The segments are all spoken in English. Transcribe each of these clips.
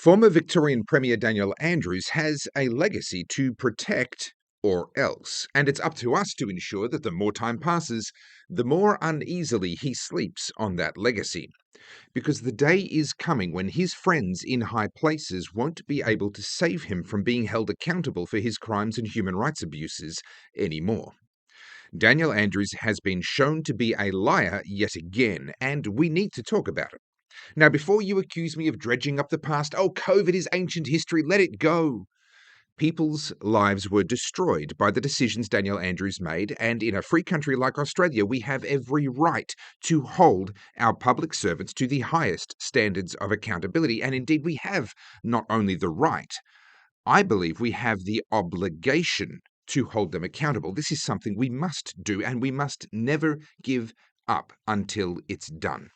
Former Victorian Premier Daniel Andrews has a legacy to protect or else, and it's up to us to ensure that the more time passes, the more uneasily he sleeps on that legacy. Because the day is coming when his friends in high places won't be able to save him from being held accountable for his crimes and human rights abuses anymore. Daniel Andrews has been shown to be a liar yet again, and we need to talk about it. Now, before you accuse me of dredging up the past, oh, COVID is ancient history, let it go. People's lives were destroyed by the decisions Daniel Andrews made, and in a free country like Australia, we have every right to hold our public servants to the highest standards of accountability. And indeed, we have not only the right, I believe we have the obligation to hold them accountable. This is something we must do, and we must never give up until it's done.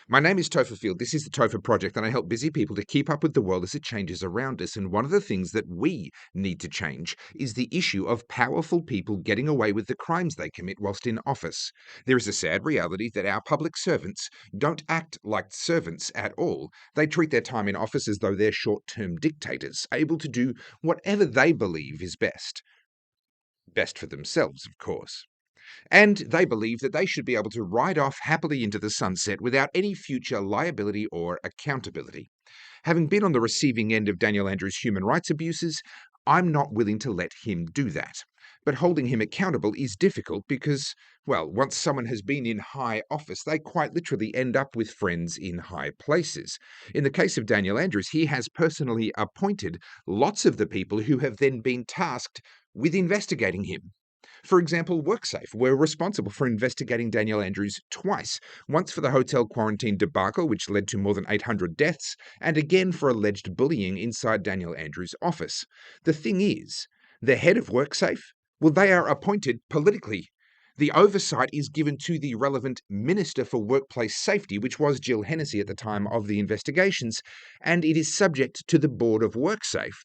My name is Topher Field. This is the Topher Project, and I help busy people to keep up with the world as it changes around us. And one of the things that we need to change is the issue of powerful people getting away with the crimes they commit whilst in office. There is a sad reality that our public servants don't act like servants at all. They treat their time in office as though they're short-term dictators, able to do whatever they believe is best. Best for themselves, of course. And they believe that they should be able to ride off happily into the sunset without any future liability or accountability. Having been on the receiving end of Daniel Andrews' human rights abuses, I'm not willing to let him do that. But holding him accountable is difficult because, well, once someone has been in high office, they quite literally end up with friends in high places. In the case of Daniel Andrews, he has personally appointed lots of the people who have then been tasked with investigating him. For example, WorkSafe were responsible for investigating Daniel Andrews twice, once for the hotel quarantine debacle, which led to more than 800 deaths, and again for alleged bullying inside Daniel Andrews' office. The thing is, the head of WorkSafe, well, they are appointed politically. The oversight is given to the relevant Minister for Workplace Safety, which was Jill Hennessy at the time of the investigations, and it is subject to the board of WorkSafe.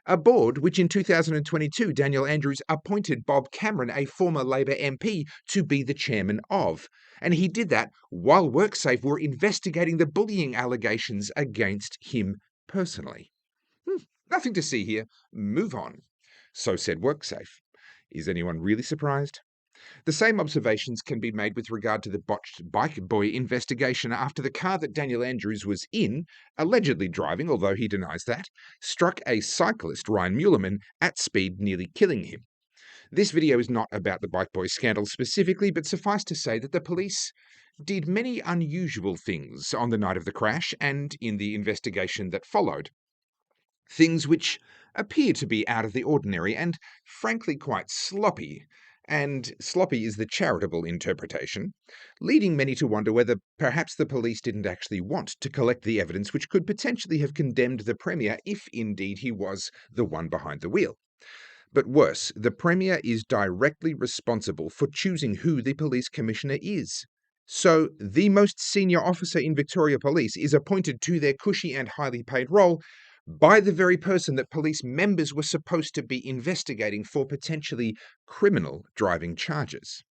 A board which in 2022 Daniel Andrews appointed Bob Cameron, a former Labor MP, to be the chairman of. And he did that while WorkSafe were investigating the bullying allegations against him personally. Nothing to see here. Move on. So said WorkSafe. Is anyone really surprised? The same observations can be made with regard to the botched bike boy investigation after the car that Daniel Andrews was in, allegedly driving, although he denies that, struck a cyclist, Ryan Muellerman, at speed, nearly killing him. This video is not about the bike boy scandal specifically, but suffice to say that the police did many unusual things on the night of the crash and in the investigation that followed. Things which appear to be out of the ordinary and, frankly, quite sloppy. And sloppy is the charitable interpretation, leading many to wonder whether perhaps the police didn't actually want to collect the evidence which could potentially have condemned the Premier if indeed he was the one behind the wheel. But worse, the Premier is directly responsible for choosing who the police commissioner is. So, the most senior officer in Victoria Police is appointed to their cushy and highly paid role by the very person that police members were supposed to be investigating for potentially criminal driving charges.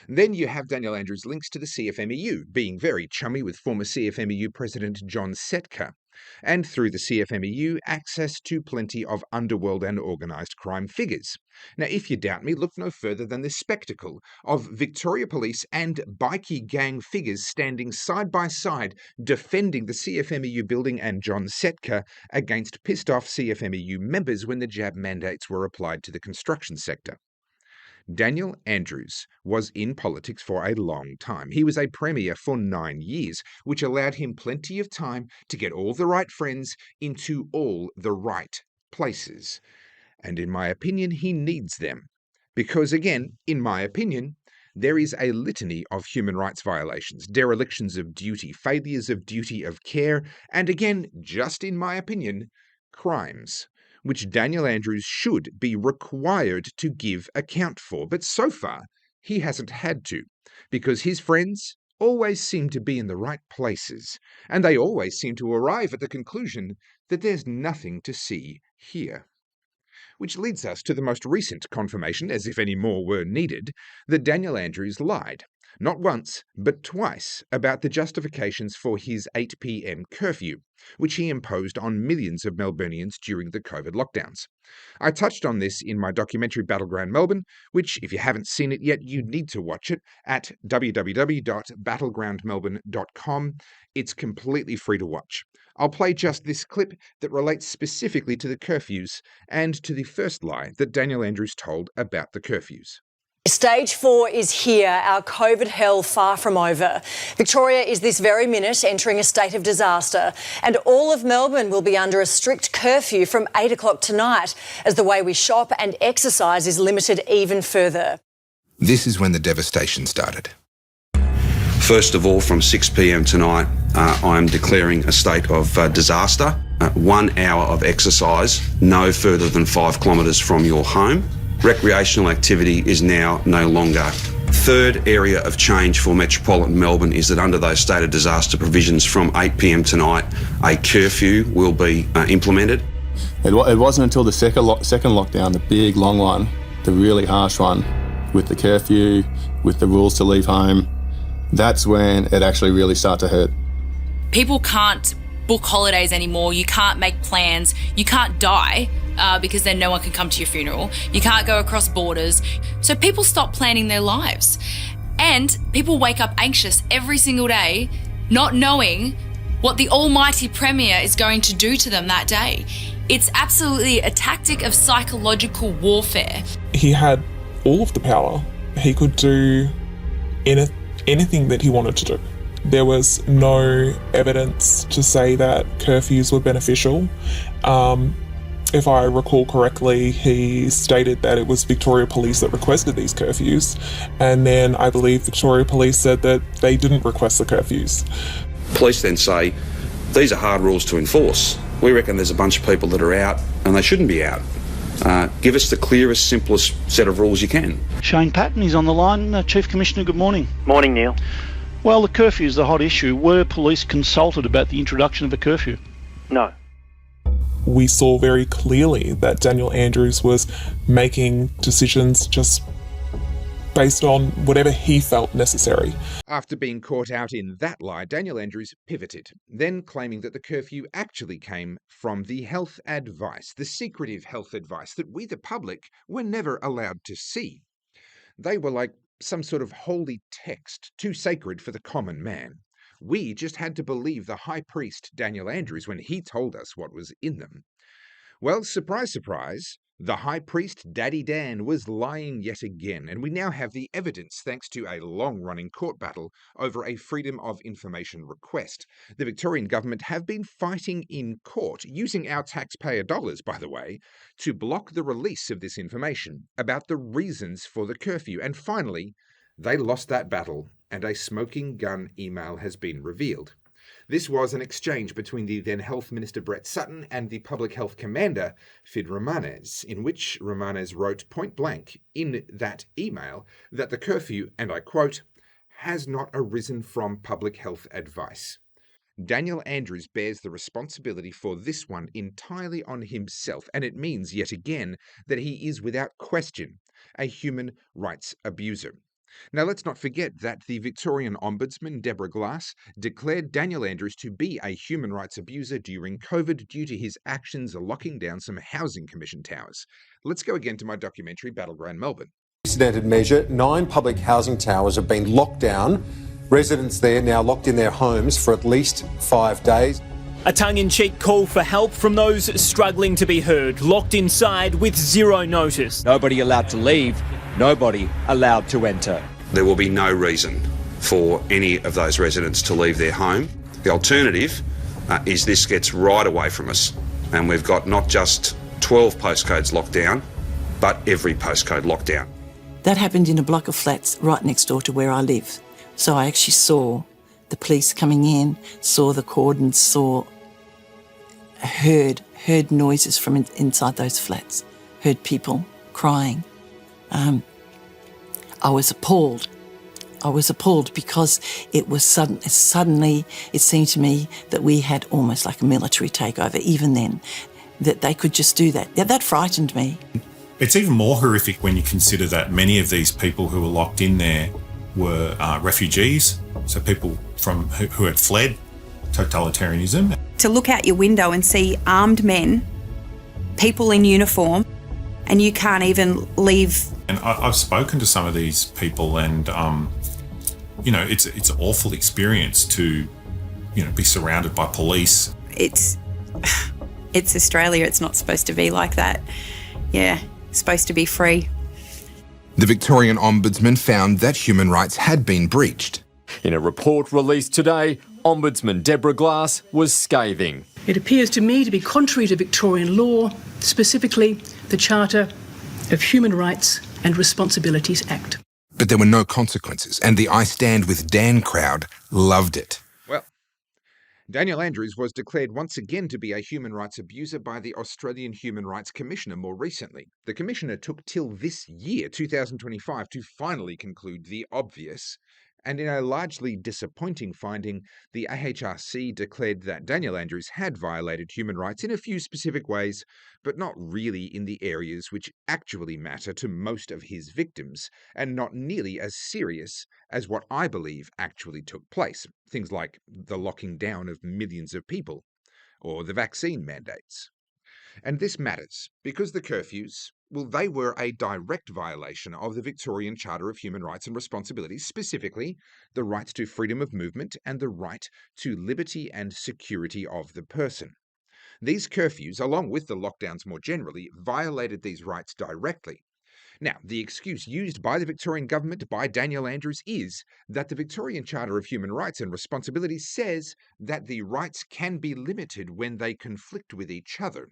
Then you have Daniel Andrews' links to the CFMEU, being very chummy with former CFMEU President John Setka, and through the CFMEU, access to plenty of underworld and organised crime figures. Now, if you doubt me, look no further than the spectacle of Victoria Police and bikie gang figures standing side by side defending the CFMEU building and John Setka against pissed-off CFMEU members when the jab mandates were applied to the construction sector. Daniel Andrews was in politics for a long time. He was a premier for 9 years, which allowed him plenty of time to get all the right friends into all the right places. And in my opinion, he needs them. Because again, in my opinion, there is a litany of human rights violations, derelictions of duty, failures of duty of care, and again, just in my opinion, crimes, which Daniel Andrews should be required to give account for. But so far, he hasn't had to, because his friends always seem to be in the right places, and they always seem to arrive at the conclusion that there's nothing to see here. Which leads us to the most recent confirmation, as if any more were needed, that Daniel Andrews lied. not once, but twice, about the justifications for his 8 p.m. curfew, which he imposed on millions of Melburnians during the COVID lockdowns. I touched on this in my documentary Battleground Melbourne, which, if you haven't seen it yet, you need to watch it at www.battlegroundmelbourne.com. It's completely free to watch. I'll play just this clip that relates specifically to the curfews and to the first lie that Daniel Andrews told about the curfews. Stage 4 is here, our COVID hell far from over. Victoria is this very minute entering a state of disaster, and all of Melbourne will be under a strict curfew from 8 o'clock tonight as the way we shop and exercise is limited even further. This is when the devastation started. First of all, from 6 p.m. tonight, I am declaring a state of disaster. 1 hour of exercise, no further than 5 kilometres from your home. Recreational activity is now no longer. Third area of change for metropolitan Melbourne is that under those state of disaster provisions from 8 p.m. tonight, a curfew will be implemented. It wasn't until the second lockdown, the big long one, the really harsh one, with the curfew, with the rules to leave home, that's when it actually really started to hurt. People can't book holidays anymore. You can't make plans. You can't die because then no one can come to your funeral. You can't go across borders. So people stop planning their lives. And people wake up anxious every single day, not knowing what the almighty Premier is going to do to them that day. It's absolutely a tactic of psychological warfare. He had all of the power. He could do anything that he wanted to do. There was no evidence to say that curfews were beneficial. If I recall correctly, he stated that it was Victoria Police that requested these curfews, and then I believe Victoria Police said that they didn't request the curfews. Police then say, these are hard rules to enforce. We reckon there's a bunch of people that are out and they shouldn't be out. Give us the clearest, simplest set of rules you can. Shane Patton is on the line. Chief Commissioner, good morning. Morning, Neil. Well, the curfew is the hot issue. Were police consulted about the introduction of a curfew? No. We saw very clearly that Daniel Andrews was making decisions just based on whatever he felt necessary. After being caught out in that lie, Daniel Andrews pivoted, then claiming that the curfew actually came from the health advice, the secretive health advice that we, the public, were never allowed to see. They were like some sort of holy text, too sacred for the common man. We just had to believe the high priest Daniel Andrews when he told us what was in them. Well, surprise, surprise, the high priest Daddy Dan was lying yet again, and we now have the evidence thanks to a long-running court battle over a Freedom of Information request. The Victorian government have been fighting in court, using our taxpayer dollars, by the way, to block the release of this information about the reasons for the curfew. And finally, they lost that battle, and a smoking gun email has been revealed. This was an exchange between the then Health Minister Brett Sutton and the Public Health Commander Fid Romanes, in which Romanes wrote point blank in that email that the curfew, and I quote, has not arisen from public health advice. Daniel Andrews bears the responsibility for this one entirely on himself, and it means yet again that he is without question a human rights abuser. Now, let's not forget that the Victorian Ombudsman, Deborah Glass, declared Daniel Andrews to be a human rights abuser during COVID due to his actions locking down some housing commission towers. Let's go again to my documentary, Battleground Melbourne. Unprecedented measure, 9 public housing towers have been locked down. Residents there now locked in their homes for at least 5 days. A tongue-in-cheek call for help from those struggling to be heard, locked inside with zero notice. Nobody allowed to leave, nobody allowed to enter. There will be no reason for any of those residents to leave their home. The alternative is this gets right away from us, and we've got not just 12 postcodes locked down, but every postcode locked down. That happened in a block of flats right next door to where I live. So I actually saw the police coming in, saw the cordons, heard noises from inside those flats, heard people crying. I was appalled. I was appalled because it was suddenly it seemed to me that we had almost like a military takeover, even then, that they could just do that. Yeah, that frightened me. It's even more horrific when you consider that many of these people who were locked in there were refugees, so people from who had fled totalitarianism. To look out your window and see armed men, people in uniform, and you can't even leave. And I've spoken to some of these people, and it's an awful experience to, be surrounded by police. It's Australia. It's not supposed to be like that. Yeah, it's supposed to be free. The Victorian Ombudsman found that human rights had been breached. In a report released today, Ombudsman Deborah Glass was scathing. It appears to me to be contrary to Victorian law, specifically the Charter of Human Rights and Responsibilities Act. But there were no consequences, and the I Stand With Dan crowd loved it. Well, Daniel Andrews was declared once again to be a human rights abuser by the Australian Human Rights Commissioner more recently. The Commissioner took till this year, 2025, to finally conclude the obvious. And in a largely disappointing finding, the AHRC declared that Daniel Andrews had violated human rights in a few specific ways, but not really in the areas which actually matter to most of his victims, and not nearly as serious as what I believe actually took place. Things like the locking down of millions of people, or the vaccine mandates. And this matters because the curfews, well, they were a direct violation of the Victorian Charter of Human Rights and Responsibilities, specifically the right to freedom of movement and the right to liberty and security of the person. These curfews, along with the lockdowns more generally, violated these rights directly. Now, the excuse used by the Victorian government, by Daniel Andrews, is that the Victorian Charter of Human Rights and Responsibilities says that the rights can be limited when they conflict with each other.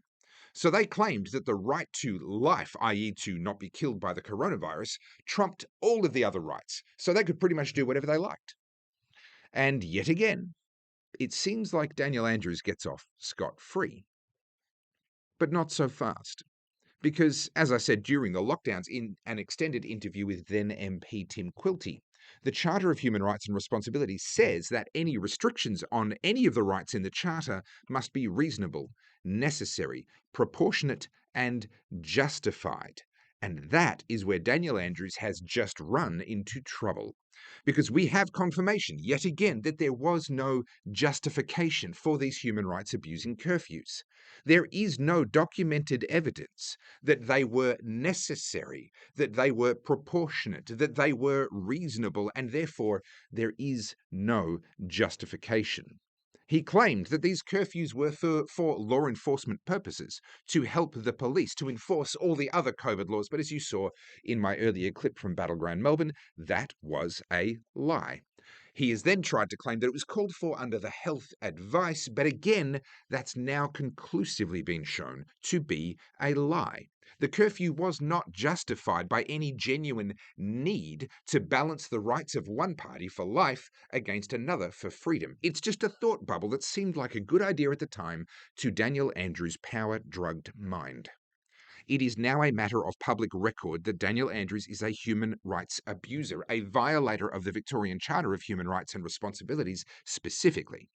So they claimed that the right to life, i.e. to not be killed by the coronavirus, trumped all of the other rights, so they could pretty much do whatever they liked. And yet again, it seems like Daniel Andrews gets off scot-free. But not so fast. Because, as I said during the lockdowns in an extended interview with then MP Tim Quilty, the Charter of Human Rights and Responsibilities says that any restrictions on any of the rights in the Charter must be reasonable, necessary, proportionate, and justified. And that is where Daniel Andrews has just run into trouble. Because we have confirmation, yet again, that there was no justification for these human rights abusing curfews. There is no documented evidence that they were necessary, that they were proportionate, that they were reasonable, and therefore there is no justification. He claimed that these curfews were for law enforcement purposes, to help the police to enforce all the other COVID laws. But as you saw in my earlier clip from Battleground Melbourne, that was a lie. He has then tried to claim that it was called for under the health advice, but again, that's now conclusively been shown to be a lie. The curfew was not justified by any genuine need to balance the rights of one party for life against another for freedom. It's just a thought bubble that seemed like a good idea at the time to Daniel Andrews' power-drugged mind. It is now a matter of public record that Daniel Andrews is a human rights abuser, a violator of the Victorian Charter of Human Rights and Responsibilities specifically.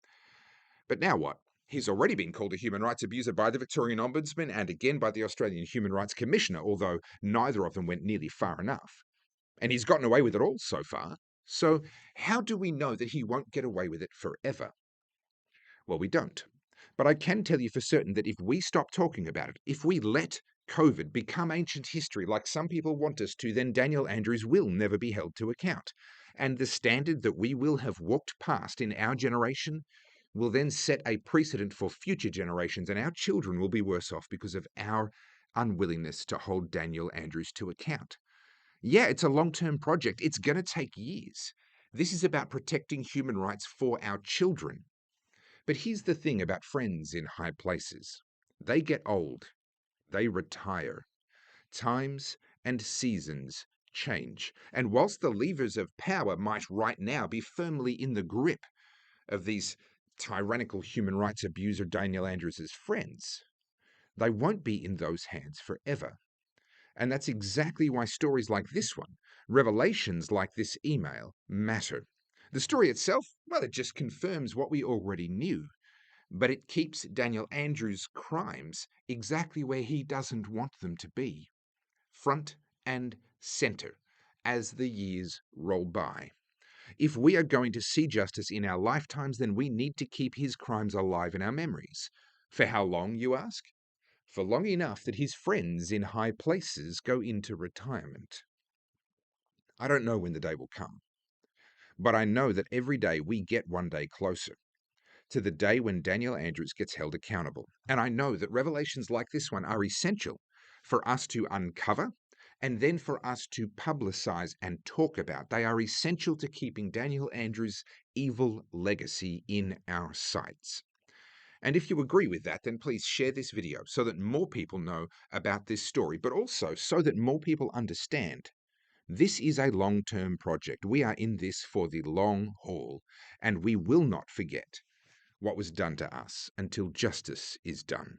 But now what? He's already been called a human rights abuser by the Victorian Ombudsman and again by the Australian Human Rights Commissioner, although neither of them went nearly far enough. And he's gotten away with it all so far. So how do we know that he won't get away with it forever? Well, we don't. But I can tell you for certain that if we stop talking about it, if we let COVID become ancient history like some people want us to, then Daniel Andrews will never be held to account. And the standard that we will have walked past in our generation will then set a precedent for future generations, and our children will be worse off because of our unwillingness to hold Daniel Andrews to account. Yeah, it's a long-term project. It's going to take years. This is about protecting human rights for our children. But here's the thing about friends in high places. They get old. They retire. Times and seasons change. And whilst the levers of power might right now be firmly in the grip of these tyrannical human rights abuser Daniel Andrews' friends, they won't be in those hands forever. And that's exactly why stories like this one, revelations like this email, matter. The story itself, well, it just confirms what we already knew. But it keeps Daniel Andrews' crimes exactly where he doesn't want them to be. Front and center. as the years roll by. If we are going to see justice in our lifetimes, then we need to keep his crimes alive in our memories. For how long, you ask? For long enough that his friends in high places go into retirement. I don't know when the day will come, but I know that every day we get one day closer to the day when Daniel Andrews gets held accountable. And I know that revelations like this one are essential for us to uncover and then for us to publicize and talk about. They are essential to keeping Daniel Andrews' evil legacy in our sights. And if you agree with that, then please share this video so that more people know about this story, but also so that more people understand this is a long-term project. We are in this for the long haul, and we will not forget what was done to us until justice is done.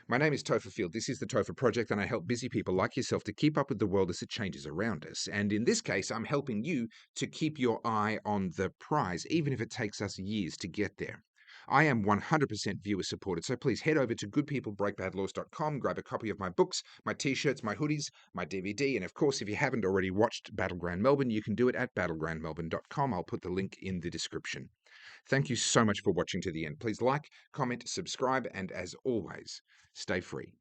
My name is Topher Field. This is the Topher Project, and I help busy people like yourself to keep up with the world as it changes around us. And in this case, I'm helping you to keep your eye on the prize, even if it takes us years to get there. I am 100% viewer supported, so please head over to goodpeoplebreakbadlaws.com, grab a copy of my books, my t-shirts, my hoodies, my DVD, and of course, if you haven't already watched Battleground Melbourne, you can do it at battlegroundmelbourne.com. I'll put the link in the description. Thank you so much for watching to the end. Please like, comment, subscribe, and as always, stay free.